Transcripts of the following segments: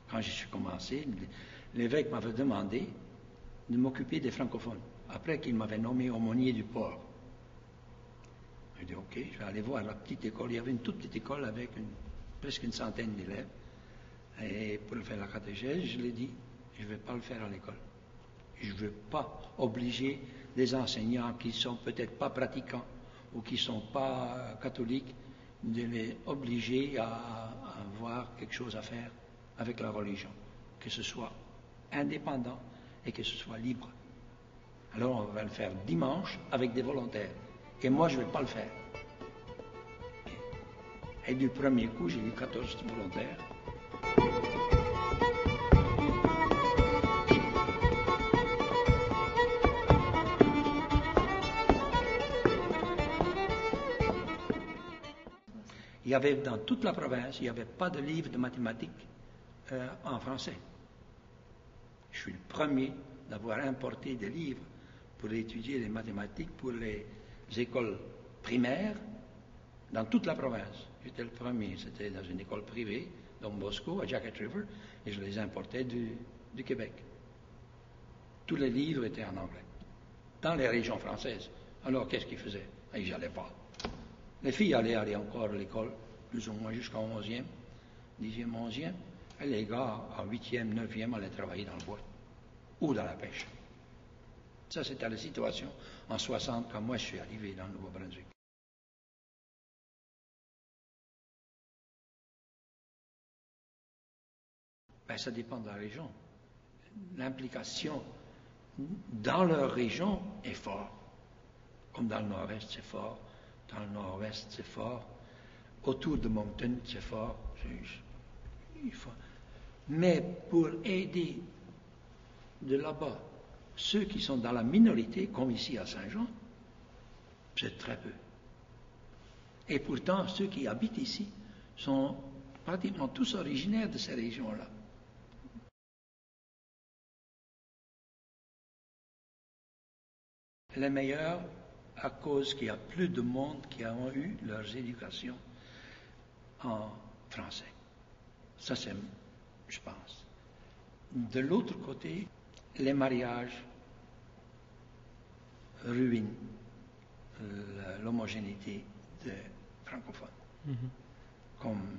quand je suis commencé, l'évêque m'avait demandé de m'occuper des francophones, après qu'il m'avait nommé aumônier du port. J'ai dit, ok, je vais aller voir la petite école. Il y avait une toute petite école avec presque une centaine d'élèves. Et pour faire la catéchèse, je l'ai dit, je ne vais pas le faire à l'école. Je ne veux pas obliger des enseignants qui ne sont peut-être pas pratiquants ou qui ne sont pas catholiques, de les obliger à avoir quelque chose à faire avec la religion. Que ce soit indépendant et que ce soit libre. Alors on va le faire dimanche avec des volontaires. Et moi, je ne vais pas le faire. Et du premier coup, j'ai eu 14 volontaires. Il y avait dans toute la province, il n'y avait pas de livre de mathématiques en français. Je suis le premier d'avoir importé des livres pour étudier les mathématiques pour les écoles primaires dans toute la province. J'étais le premier, c'était dans une école privée, Don Bosco, à Jacket River, et je les importais du Québec. Tous les livres étaient en anglais, dans les régions françaises. Alors qu'est-ce qu'ils faisaient? Ils n'allaient pas. Les filles allaient encore à l'école, plus ou moins jusqu'en 11e, 10e, 11e, et les gars, en 8e, 9e, allaient travailler dans le bois ou dans la pêche. Ça, c'était la situation en 60, quand moi je suis arrivé dans le Nouveau-Brunswick. Ben, ça dépend de la région. L'implication dans leur région est forte. Comme dans le nord-est, c'est fort. Dans le nord-ouest, c'est fort. Autour de Moncton, c'est fort. Mais pour aider de là-bas ceux qui sont dans la minorité, comme ici à Saint-Jean, c'est très peu. Et pourtant, ceux qui habitent ici sont pratiquement tous originaires de ces régions-là. Les meilleurs, à cause qu'il y a plus de monde qui ont eu leur éducation en français. Ça, c'est, je pense. De l'autre côté, les mariages ruinent l'homogénéité des francophones. Comme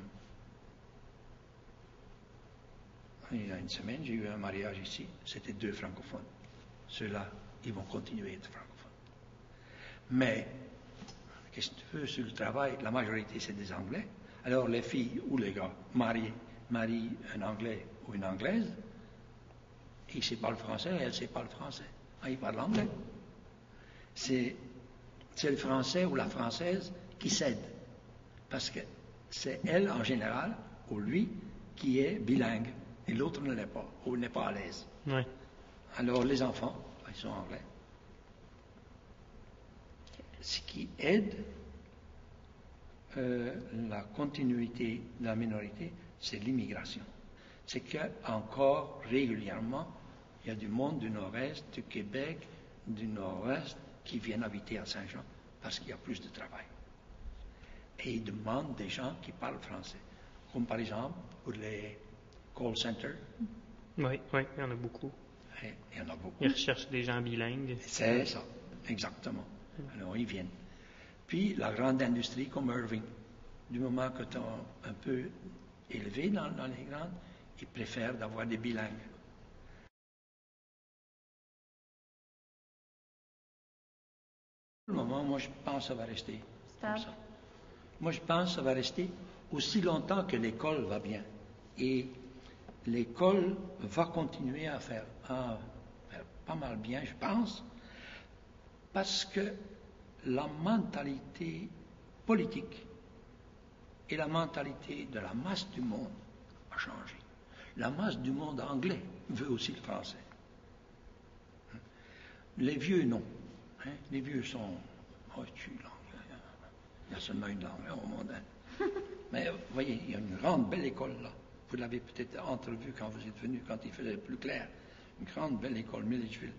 il y a une semaine, j'ai eu un mariage ici, c'était 2 francophones. Ceux-là, ils vont continuer à être francophones. Mais, qu'est-ce que tu veux, sur le travail, la majorité, c'est des Anglais. Alors, les filles ou les gars marient un Anglais ou une Anglaise, il ne sait pas le français, elle ne sait pas le français. Il parle anglais. C'est le français ou la française qui cède. Parce que c'est elle, en général, ou lui, qui est bilingue. Et l'autre ne l'est pas, ou n'est pas à l'aise. Oui. Alors, les enfants, ils sont anglais. Ce qui aide la continuité de la minorité, c'est l'immigration. C'est qu'encore régulièrement, il y a du monde du nord-est, du Québec, du nord-ouest, qui viennent habiter à Saint-Jean parce qu'il y a plus de travail. Et ils demandent des gens qui parlent français. Comme par exemple pour les call centers. Oui, il y en a beaucoup. Il y en a beaucoup. Ils recherchent des gens bilingues. C'est ça, exactement. Alors ils viennent. Puis la grande industrie comme Irving, du moment que tu es un peu élevé dans les grandes, ils préfèrent d'avoir des bilingues. Pour le moment, moi je pense que ça va rester comme ça. Moi je pense que ça va rester aussi longtemps que l'école va bien. Et l'école va continuer à faire pas mal bien, je pense, parce que la mentalité politique et la mentalité de la masse du monde a changé. La masse du monde anglais veut aussi le français. Les vieux, non. Les vieux sont... Oh, tu langue. Il y a seulement une langue au monde. Mais vous voyez, il y a une grande belle école là. Vous l'avez peut-être entrevue quand vous êtes venu, quand il faisait plus clair. Une grande belle école, Milledgeville.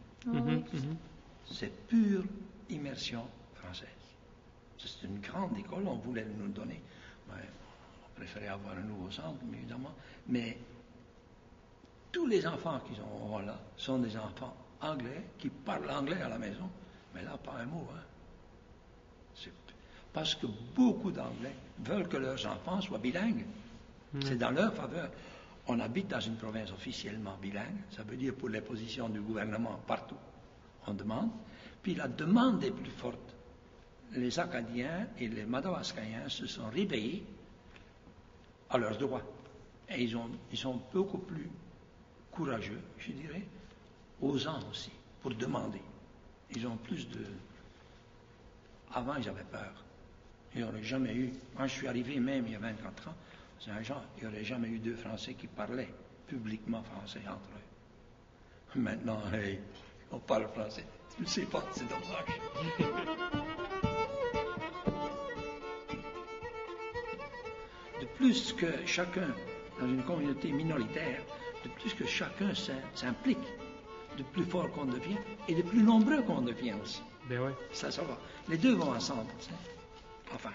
C'est pure immersion française. C'est une grande école, on voulait nous le donner. Ouais, on préférait avoir un nouveau centre, évidemment. Mais tous les enfants qui sont là sont des enfants anglais qui parlent anglais à la maison, mais là, pas un mot. Hein. Parce que beaucoup d'Anglais veulent que leurs enfants soient bilingues. C'est dans leur faveur. On habite dans une province officiellement bilingue, ça veut dire pour les positions du gouvernement partout, on demande. Puis la demande est plus forte. Les Acadiens et les Madawaskayens se sont réveillés à leurs droits. Et ils sont beaucoup plus courageux, je dirais, osants aussi, pour demander. Ils ont plus de... Avant, ils avaient peur. Il n'y aurait jamais eu... Quand je suis arrivé, même il y a 24 ans, c'est un genre, il n'y aurait jamais eu deux Français qui parlaient publiquement français entre eux. Maintenant, hey, on parle français. Tu ne sais pas, c'est dommage. De plus que chacun, dans une communauté minoritaire, de plus que chacun s'implique, de plus fort qu'on devient, et de plus nombreux qu'on devient aussi. Ben ouais. Ça va. Les deux vont ensemble. Enfin.